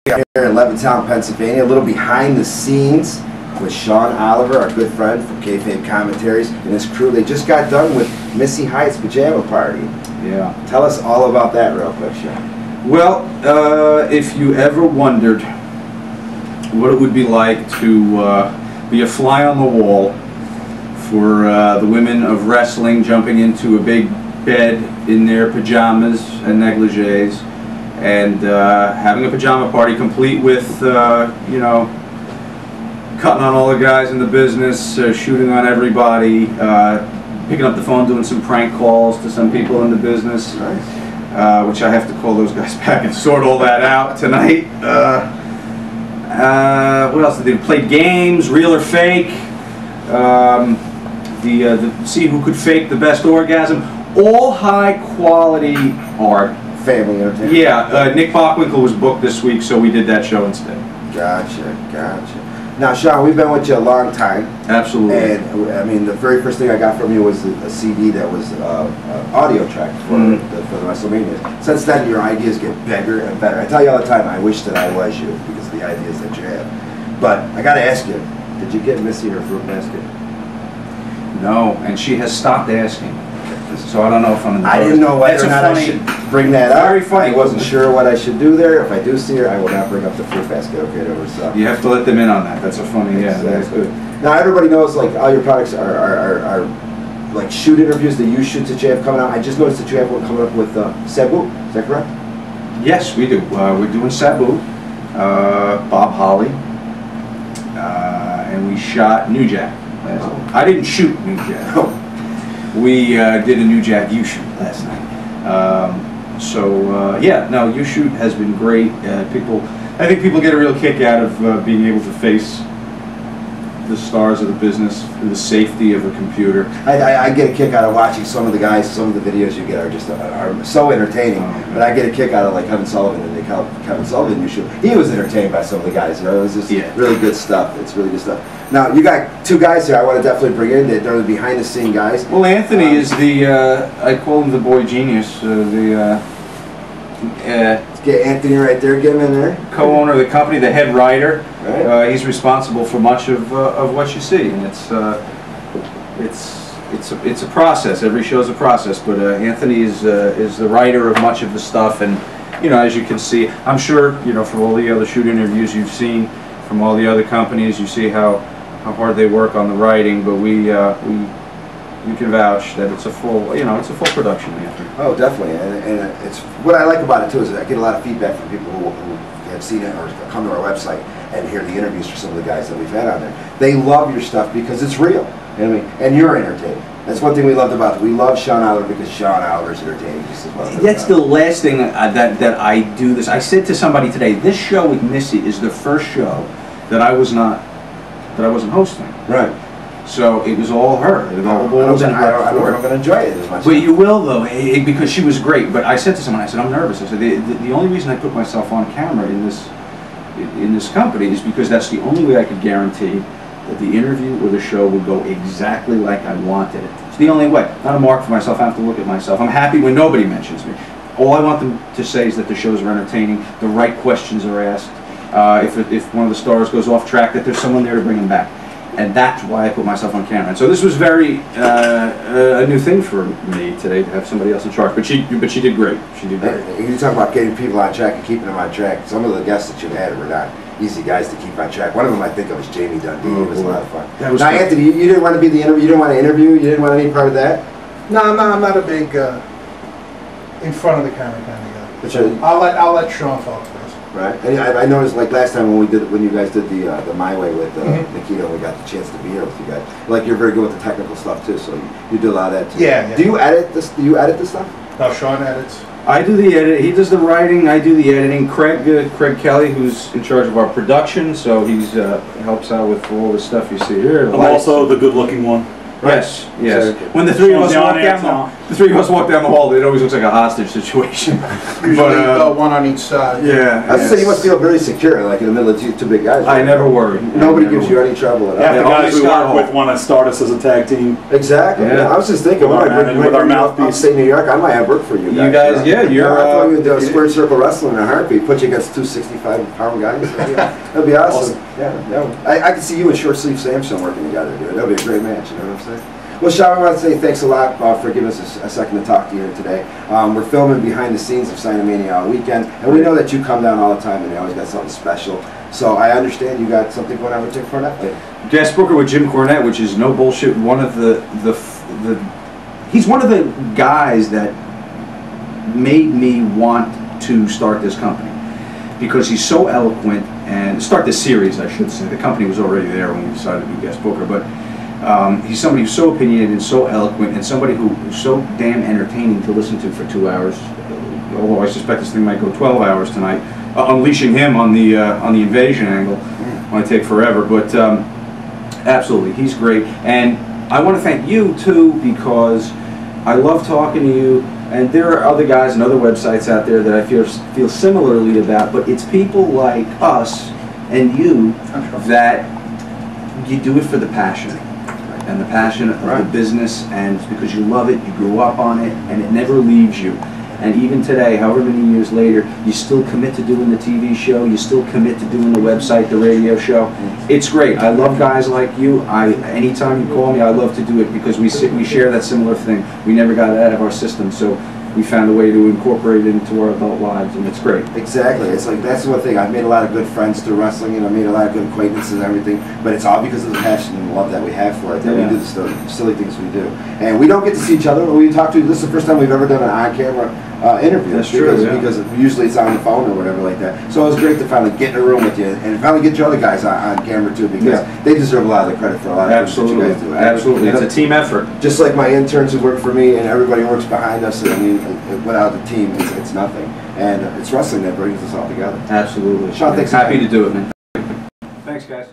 here in Levittown, Pennsylvania, a little behind the scenes with Sean Oliver, our good friend from Kayfabe Commentaries, and his crew. They just got done with Missy Hyatt's pajama party. Yeah. Tell us all about that real quick, Sean. Well, if you ever wondered what it would be like to be a fly on the wall for the women of wrestling jumping into a big bed in their pajamas and negligees and having a pajama party complete with, you know, cutting on all the guys in the business, shooting on everybody, picking up the phone, doing some prank calls to some people in the business, Nice. which I have to call those guys back and sort all that out tonight. What else did they play? Games, real or fake. See who could fake the best orgasm. All high quality art. Family entertainment. Yeah, Nick Bockwinkel was booked this week, so we did that show instead. Gotcha, gotcha. Now, Sean, we've been with you a long time. Absolutely. And I mean, the very first thing I got from you was a CD that was audio track for the WrestleMania. Since then, your ideas get bigger and better. I tell you all the time, I wish that I was you because of the ideas that you have. But I got to ask you, did you get Missy her fruit basket? No, and she has stopped asking. So I don't know if I'm in the I didn't know whether or not I should bring that up. Very funny. I wasn't sure what I should do there. If I do see her, I will not bring up the fruit basket. Okay, over so. You have to let them in on that. That's a funny, yeah, that's good. Now everybody knows like all your products are like shoot interviews, the you shoots that you have coming out. I just noticed that you have one coming up with Sabu. Is that correct? Yes, we do. We're doing Sabu, Bob Holly, and we shot New Jack last night. I didn't shoot New Jack. We did a New Jack U-Shoot last night. Yeah, no, U-Shoot has been great. I think people get a real kick out of being able to face the stars of the business through the safety of a computer. I get a kick out of watching some of the guys. Some of the videos you get are just are so entertaining. But I get a kick out of like Kevin Sullivan and the Kevin Sullivan U-Shoot. He was entertained by some of the guys. You know, it was just really good stuff. It's really good stuff. Now you got two guys here I want to definitely bring in. They're the behind the scene guys. Well, Anthony is the I call him the boy genius. Get Anthony right there. Get him in there. Co-owner of the company, the head writer. Right. He's responsible for much of what you see, and it's a process. Every show's a process, but Anthony is the writer of much of the stuff, and you know, as you can see, I'm sure you know from all the other shoot interviews you've seen from all the other companies, you see how hard they work on the writing, but we can vouch that it's a full production, Anthony. Oh, definitely, and it's what I like about it too is that I get a lot of feedback from people who have seen it or come to our website and hear the interviews for some of the guys that we've had on there. They love your stuff because it's real, you know what I mean? And you're entertaining. That's one thing we loved about it. We love Sean Oliver because Sean Oliver's entertaining just as well. That's the last thing that I do this. I said to somebody today, this show with Missy is the first show that I wasn't hosting. Right. So it was all her. I don't know if I'm going to enjoy it as much. But you will, though, because she was great. But I said to someone, I said, I'm nervous. I said, the only reason I put myself on camera in this company is because that's the only way I could guarantee that the interview or the show would go exactly like I wanted it. It's the only way. Not a mark for myself. I have to look at myself. I'm happy when nobody mentions me. All I want them to say is that the shows are entertaining, the right questions are asked. If one of the stars goes off track, that there's someone there to bring him back. And that's why I put myself on camera. And so this was very a new thing for me today to have somebody else in charge. But she did great. She did great. You talk about getting people on track and keeping them on track. Some of the guests that you've had were not easy guys to keep on track. One of them I think of was Jamie Dundee. It was a lot of fun. Now, fun. Anthony, you didn't want to be the interview. You didn't want to interview. You didn't want any part of that. No, I'm not a big in front of the camera kind of guy. I'll let Sean talk first. Right, and I noticed like last time when you guys did the My Way with Nikita, we got the chance to be here with you guys. Like you're very good with the technical stuff too, so you do a lot of that too. Yeah. Do you edit this? Do you edit this stuff? No, Sean edits. I do the edit. He does the writing. I do the editing. Craig Kelly, who's in charge of our production, so he's helps out with all the stuff you see here. I'm also the good-looking one. Yes, yes. When the three of us walk down, the three of us walk down the hall, it always looks like a hostage situation. Usually one on each side. Yeah. I was gonna say, you must feel very secure, like in the middle of two big guys. I never worry. Nobody gives you any trouble at all. Half the guys we Scott work with want to start us as a tag team. Exactly. Yeah. Yeah. I was just thinking, With our when I manager, with our mouthpiece. upstate New York, I might have work for you guys. You guys, yeah, you're. I thought you would do a squared circle wrestling in a heartbeat, put you against 265-pound guys. That'd be awesome. Yeah. I could see you and Short Sleeve Samson working together, dude. That'd be a great match. You know what I'm saying? Well, Sean, I want to say thanks a lot for giving us a second to talk to you today. We're filming behind the scenes of Sinomania all weekend, and we know that you come down all the time and you always got something special. So I understand you got something going on with Jim Cornette. Guest booker with Jim Cornette, which is no bullshit. One of he's one of the guys that made me want to start this company because he's so eloquent and start this series, I should say. The company was already there when we decided to do guest booker, but. He's somebody who's so opinionated and so eloquent and somebody who's so damn entertaining to listen to for 2 hours. Although I suspect this thing might go 12 hours tonight, unleashing him on the invasion angle. Might take forever, but absolutely, he's great. And I want to thank you too because I love talking to you. And there are other guys and other websites out there that I feel similarly about, but it's people like us and you that you do it for the passion. And the passion of the business, and it's because you love it, you grew up on it, and it never leaves you. And even today, however many years later, you still commit to doing the TV show, you still commit to doing the website, the radio show. It's great. I love guys like you. Anytime you call me, I love to do it because we share that similar thing. We never got it out of our system, so we found a way to incorporate it into our adult lives, and it's great. Exactly. It's like, that's one thing. I've made a lot of good friends through wrestling, and I've made a lot of good acquaintances and everything, but it's all because of the passion and the love that we have for it, that we do the silly things we do. And we don't get to see each other. We talk to you. This is the first time we've ever done an on-camera interview. That's true, because usually it's on the phone or whatever like that. So it was great to finally get in a room with you and finally get your other guys on camera too, because they deserve a lot of the credit for a lot of things that you guys do. Absolutely. It's a team effort. Just like my interns who work for me and everybody who works behind us. I mean, without the team, it's nothing. And it's wrestling that brings us all together. Absolutely. Sean, thanks. Happy to do it, man. Thanks, guys.